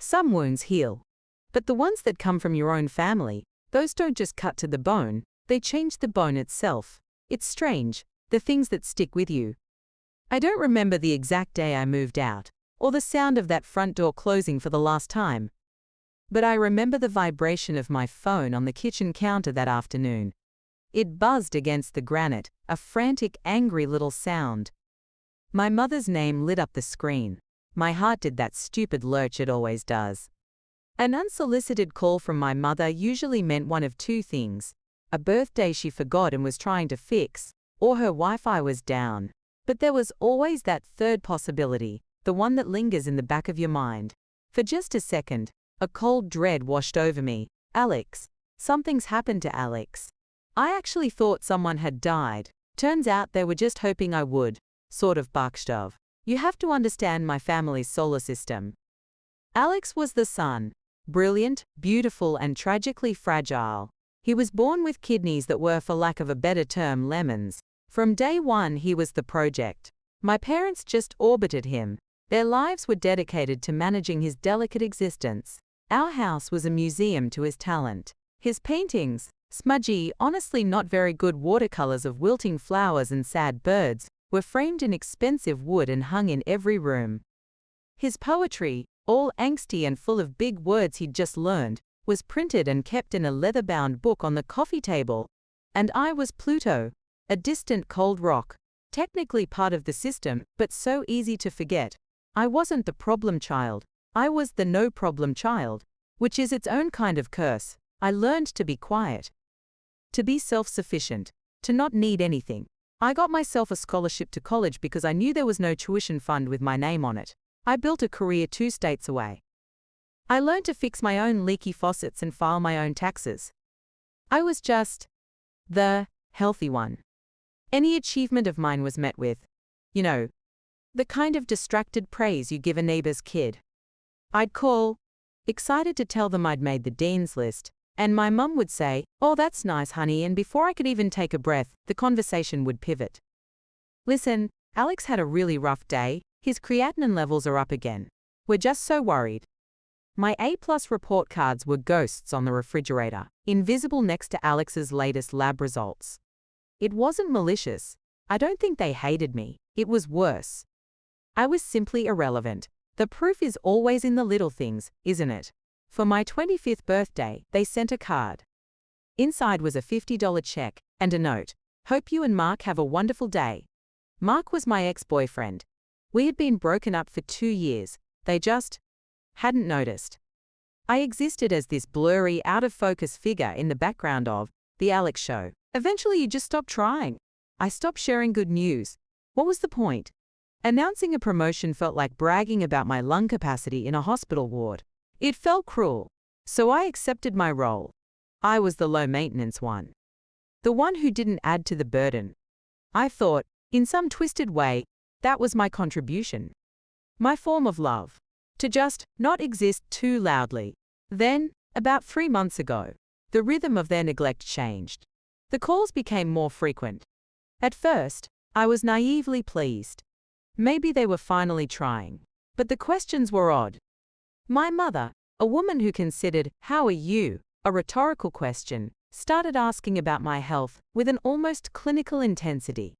Some wounds heal. But the ones that come from your own family, those don't just cut to the bone, they change the bone itself. It's strange, the things that stick with you. I don't remember the exact day I moved out, or the sound of that front door closing for the last time. But I remember the vibration of my phone on the kitchen counter that afternoon. It buzzed against the granite, a frantic, angry little sound. My mother's name lit up the screen. My heart did that stupid lurch it always does. An unsolicited call from my mother usually meant one of two things: a birthday she forgot and was trying to fix, or her Wi-Fi was down. But there was always that third possibility, the one that lingers in the back of your mind. For just a second, a cold dread washed over me. Alex. Something's happened to Alex. I actually thought someone had died. Turns out they were just hoping I would. Sort of Bakhtov. You have to understand my family's solar system. Alex was the son. Brilliant, beautiful, and tragically fragile. He was born with kidneys that were, for lack of a better term, lemons. From day one, he was the project. My parents just orbited him. Their lives were dedicated to managing his delicate existence. Our house was a museum to his talent. His paintings, smudgy, honestly not very good watercolors of wilting flowers and sad birds, were framed in expensive wood and hung in every room. His poetry, all angsty and full of big words he'd just learned, was printed and kept in a leather-bound book on the coffee table. And I was Pluto, a distant cold rock, technically part of the system, but so easy to forget. I wasn't the problem child. I was the no-problem child, which is its own kind of curse. I learned to be quiet, to be self-sufficient, to not need anything. I got myself a scholarship to college because I knew there was no tuition fund with my name on it. I built a career 2 states away. I learned to fix my own leaky faucets and file my own taxes. I was just the healthy one. Any achievement of mine was met with, the kind of distracted praise you give a neighbor's kid. I'd call, excited to tell them I'd made the dean's list, and my mum would say, "Oh, that's nice, honey," and before I could even take a breath, the conversation would pivot. "Listen, Alex had a really rough day. His creatinine levels are up again. We're just so worried." My A+ report cards were ghosts on the refrigerator, invisible next to Alex's latest lab results. It wasn't malicious. I don't think they hated me. It was worse. I was simply irrelevant. The proof is always in the little things, isn't it? For my 25th birthday, they sent a card. Inside was a $50 check and a note. "Hope you and Mark have a wonderful day." Mark was my ex-boyfriend. We had been broken up for 2 years. They just hadn't noticed. I existed as this blurry, out-of-focus figure in the background of The Alex Show. Eventually, you just stopped trying. I stopped sharing good news. What was the point? Announcing a promotion felt like bragging about my lung capacity in a hospital ward. It felt cruel. So I accepted my role. I was the low-maintenance one. The one who didn't add to the burden. I thought, in some twisted way, that was my contribution. My form of love. To just not exist too loudly. Then, about 3 months ago, the rhythm of their neglect changed. The calls became more frequent. At first, I was naively pleased. Maybe they were finally trying. But the questions were odd. My mother, a woman who considered, "How are you?" a rhetorical question, started asking about my health with an almost clinical intensity.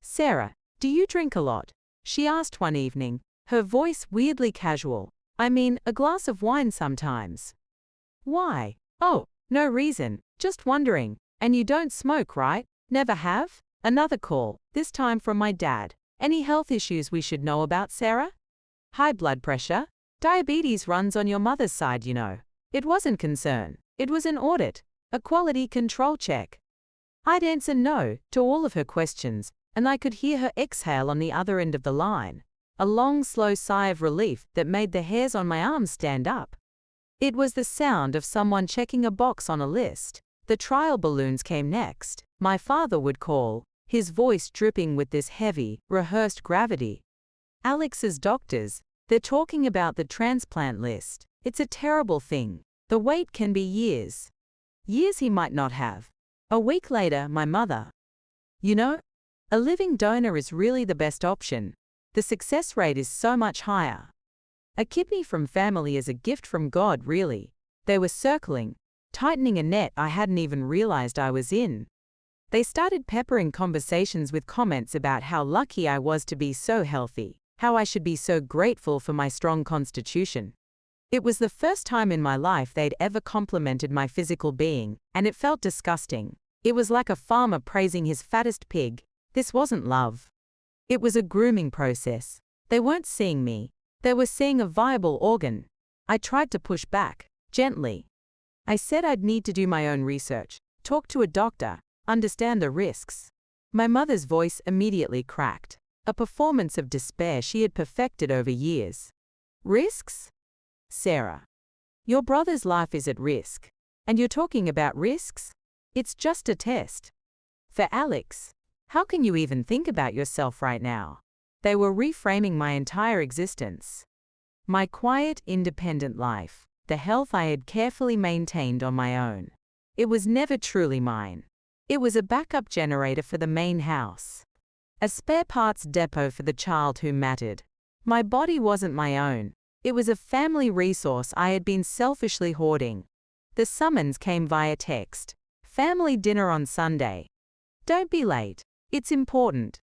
"Sarah, do you drink a lot?" she asked one evening, her voice weirdly casual. "I mean, a glass of wine sometimes." "Why?" "Oh, no reason, just wondering. And you don't smoke, right?" "Never have?" Another call, this time from my dad. "Any health issues we should know about, Sarah?" "High blood pressure? Diabetes runs on your mother's side, you know." It wasn't concern. It was an audit, a quality control check. I'd answer no to all of her questions, and I could hear her exhale on the other end of the line. A long, slow sigh of relief that made the hairs on my arms stand up. It was the sound of someone checking a box on a list. The trial balloons came next. My father would call, his voice dripping with this heavy, rehearsed gravity. "Alex's doctors, they're talking about the transplant list. It's a terrible thing. The wait can be years. Years he might not have." A week later, my mother. A living donor is really the best option. The success rate is so much higher. A kidney from family is a gift from God, really. They were circling, tightening a net I hadn't even realized I was in. They started peppering conversations with comments about how lucky I was to be so healthy, how I should be so grateful for my strong constitution. It was the first time in my life they'd ever complimented my physical being, and it felt disgusting. It was like a farmer praising his fattest pig. This wasn't love. It was a grooming process. They weren't seeing me. They were seeing a viable organ. I tried to push back, gently. I said I'd need to do my own research, talk to a doctor, understand the risks. My mother's voice immediately cracked, a performance of despair she had perfected over years. Risks? Sarah, your brother's life is at risk, and you're talking about risks? It's just a test. For Alex, how can you even think about yourself right now? They were reframing my entire existence. My quiet, independent life, the health I had carefully maintained on my own. It was never truly mine. It was a backup generator for the main house. A spare parts depot for the child who mattered. My body wasn't my own. It was a family resource I had been selfishly hoarding. The summons came via text. Family dinner on Sunday. Don't be late. It's important.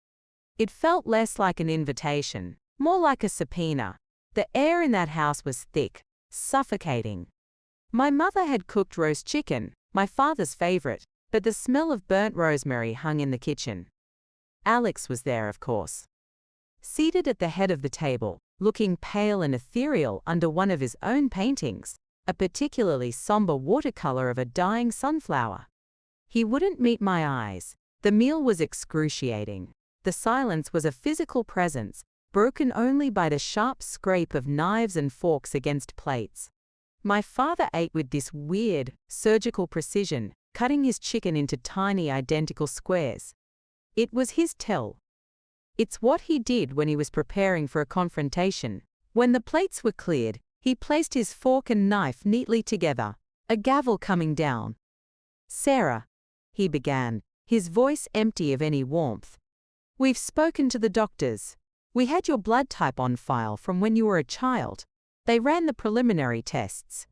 It felt less like an invitation, more like a subpoena. The air in that house was thick, suffocating. My mother had cooked roast chicken, my father's favorite, but the smell of burnt rosemary hung in the kitchen. Alex was there, of course. Seated at the head of the table, looking pale and ethereal under one of his own paintings, a particularly somber watercolor of a dying sunflower. He wouldn't meet my eyes. The meal was excruciating. The silence was a physical presence, broken only by the sharp scrape of knives and forks against plates. My father ate with this weird, surgical precision, cutting his chicken into tiny, identical squares. It was his tell. It's what he did when he was preparing for a confrontation. When the plates were cleared, he placed his fork and knife neatly together, a gavel coming down. "Sarah," he began, his voice empty of any warmth. "We've spoken to the doctors. We had your blood type on file from when you were a child. They ran the preliminary tests."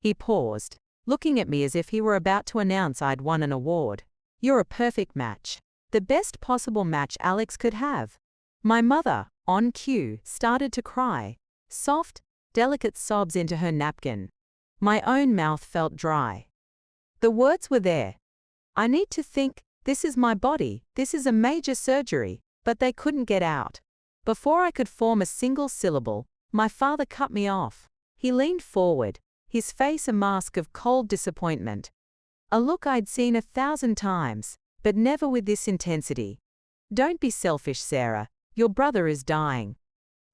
He paused, looking at me as if he were about to announce I'd won an award. "You're a perfect match. The best possible match Alex could have." My mother, on cue, started to cry, soft, delicate sobs into her napkin. My own mouth felt dry. The words were there. I need to think. This is my body, this is a major surgery, but they couldn't get out. Before I could form a single syllable, my father cut me off. He leaned forward, his face a mask of cold disappointment. A look I'd seen 1,000 times, but never with this intensity. "Don't be selfish, Sarah. Your brother is dying."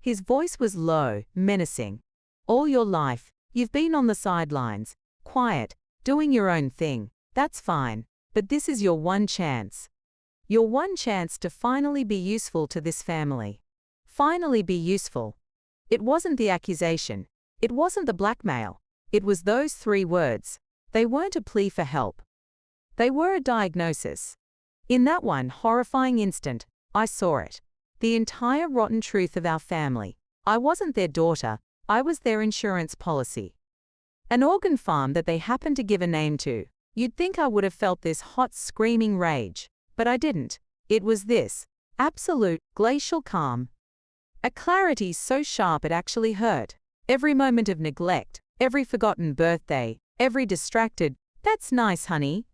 His voice was low, menacing. "All your life, you've been on the sidelines, quiet, doing your own thing. That's fine. But this is your one chance. Your one chance to finally be useful to this family. Finally be useful." It wasn't the accusation. It wasn't the blackmail. It was those 3 words. They weren't a plea for help. They were a diagnosis. In that one horrifying instant, I saw it. The entire rotten truth of our family. I wasn't their daughter. I was their insurance policy. An organ farm that they happened to give a name to. You'd think I would have felt this hot, screaming rage, but I didn't. It was this absolute, glacial calm. A clarity so sharp it actually hurt. Every moment of neglect, every forgotten birthday, every distracted, "That's nice, honey."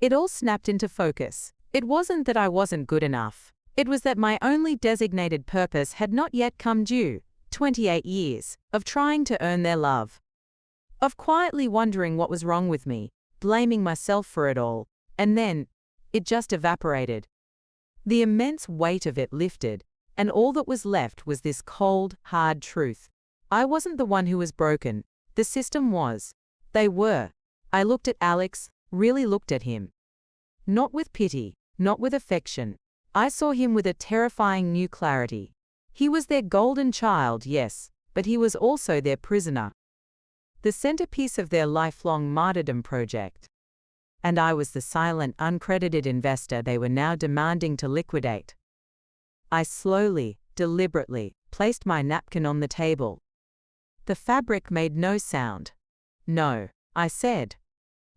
It all snapped into focus. It wasn't that I wasn't good enough. It was that my only designated purpose had not yet come due. 28 years of trying to earn their love. Of quietly wondering what was wrong with me, blaming myself for it all, and then, it just evaporated. The immense weight of it lifted, and all that was left was this cold, hard truth. I wasn't the one who was broken. The system was. They were. I looked at Alex, really looked at him. Not with pity, not with affection. I saw him with a terrifying new clarity. He was their golden child, yes, but he was also their prisoner. The centerpiece of their lifelong martyrdom project. And I was the silent, uncredited investor they were now demanding to liquidate. I slowly, deliberately, placed my napkin on the table. The fabric made no sound. No, I said.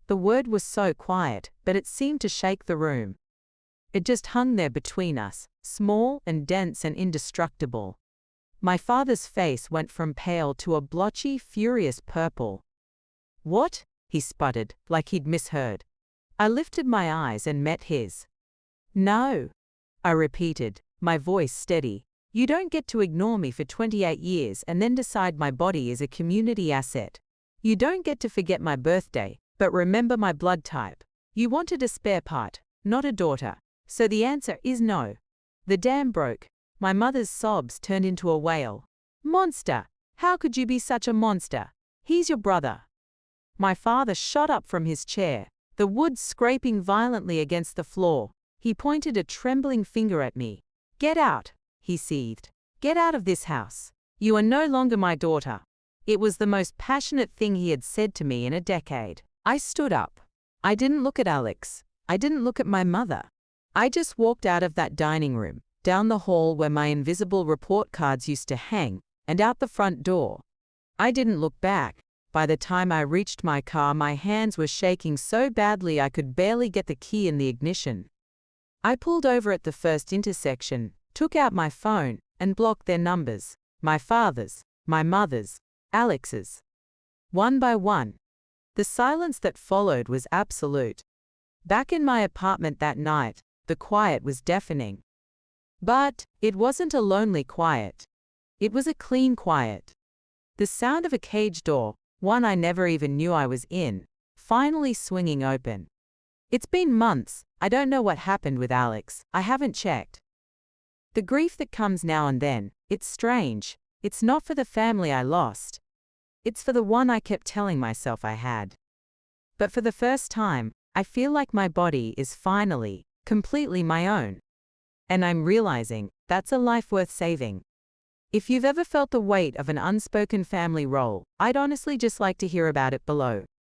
The word was so quiet, but it seemed to shake the room. It just hung there between us, small and dense and indestructible. My father's face went from pale to a blotchy, furious purple. "What?" he sputtered, like he'd misheard. I lifted my eyes and met his. "No," I repeated, my voice steady. "You don't get to ignore me for 28 years and then decide my body is a community asset. You don't get to forget my birthday, but remember my blood type. You wanted a spare part, not a daughter. So the answer is no." The dam broke. My mother's sobs turned into a wail. "Monster! How could you be such a monster? He's your brother." My father shot up from his chair, the wood scraping violently against the floor. He pointed a trembling finger at me. "Get out," he seethed. "Get out of this house. You are no longer my daughter." It was the most passionate thing he had said to me in a decade. I stood up. I didn't look at Alex. I didn't look at my mother. I just walked out of that dining room, down the hall where my invisible report cards used to hang, and out the front door. I didn't look back. By the time I reached my car, my hands were shaking so badly I could barely get the key in the ignition. I pulled over at the first intersection, took out my phone, and blocked their numbers. My father's, my mother's, Alex's. One by one. The silence that followed was absolute. Back in my apartment that night, the quiet was deafening. But it wasn't a lonely quiet. It was a clean quiet. The sound of a cage door, one I never even knew I was in, finally swinging open. It's been months. I don't know what happened with Alex. I haven't checked. The grief that comes now and then, it's strange. It's not for the family I lost. It's for the one I kept telling myself I had. But for the first time, I feel like my body is finally, completely my own. And I'm realizing that's a life worth saving. If you've ever felt the weight of an unspoken family role, I'd honestly just like to hear about it below.